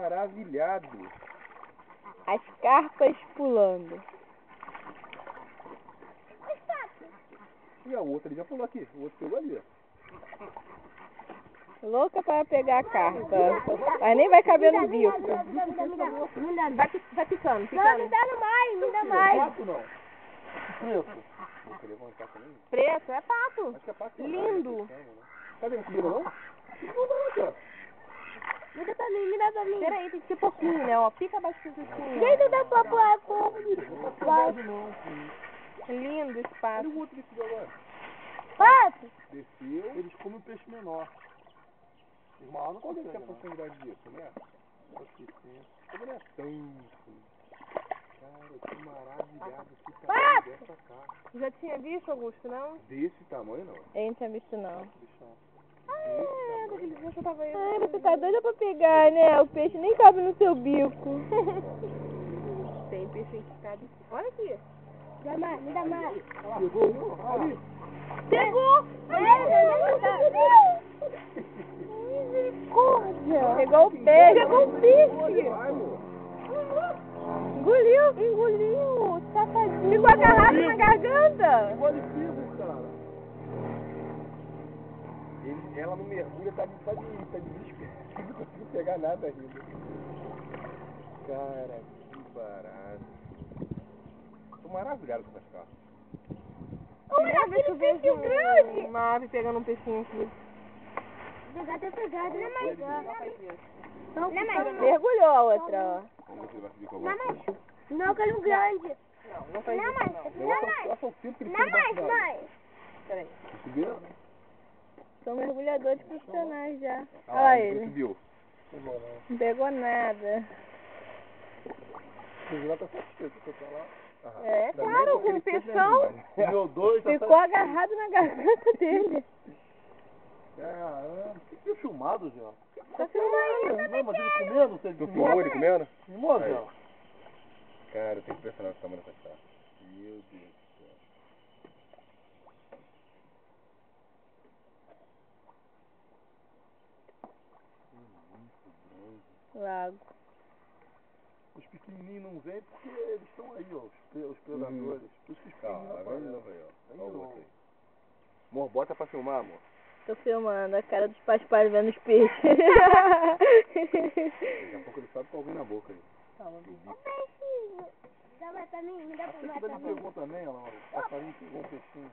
maravilhado. As carpas pulando. E a outra, ele já pulou aqui. O outro pegou ali. Louca para pegar a carpa. Mas nem vai caber no bico. Vai picando. Não, me dá mais, me dá mais. Pato não. Preto. Vou querer levantar também. Preto, é pato. Acho que é pato. Lindo. Tá vendo comigo não? Me dá pra mim, me dá pra mim. Peraí, tem que ser pouquinho, né? Ó, pica bastante assim. Jeito da papai, Lindo esse Olha pato. o outro desceu agora. Pato. Desceu. Eles comem um peixe menor. Os maiores não conseguem ter a oportunidade disso, né? Como não é tanto. Cara, que maravilhado que tamanho dessa carne. Já tinha visto, Augusto, não? Desse tamanho não. Eu não tinha visto não. Daquele dia que eu tava aí. Ai, você tá doida pra pegar, né? O peixe nem cabe no seu bico. Tem peixe que cabe. Olha aqui. Me dá mais, me dá mais. Pegou um? Ali. Pegou! Misericórdia! Pegou o peixe. Pegou o peixe! Vai, amor. Engoliu, safadinho. Ficou agarrado na garganta. Olha vivo, cara. Ela não mergulha, tá de desespero. Não conseguiu pegar nada ainda. Cara, que barato. Tô maravilhado com essa carne. Primeira vez que eu vejo uma ave pegando um peixinho aqui. Pegada, não é mais. Não, Mergulhou a outra, ó. Vamos ver se ele vai subir com a Não é bola. mais. Não, que é um grande. não faz Não é isso mais. não. Não é mais. Olha só o tempo que ele Não fez é mais, debaixo d'água. mãe. Peraí. Subiu? São mergulhadores profissionais já. Ah, Olha ele ele. subiu. Não pegou nada. O lá tá satisfeito, você tá lá. É, Também claro, porque com ele fez peixão. demais. Meu dois tá Ficou agarrado na garganta dele. Caramba, que tem filmado, Zé? Tá filmando. Não, mas ele comendo, você tu filmou ele comendo? Filmou, Zé? Cara, eu tenho que impressionar o tamanho dessa cara. Meu Deus do céu. Lago. Os pequenininhos não vêm porque eles estão aí, ó, os predadores. Os pequenininhos não aparecem. Olha o outro aí. Amor, bota pra filmar, amor. Tô filmando a cara dos paspalhos vendo os peixes. Daqui a pouco ele sabe com alguém na boca aí. Dá mais pra mim, me dá Acho que mais ele pra mim. pegou também, ó. O passarinho pegou um peixinho.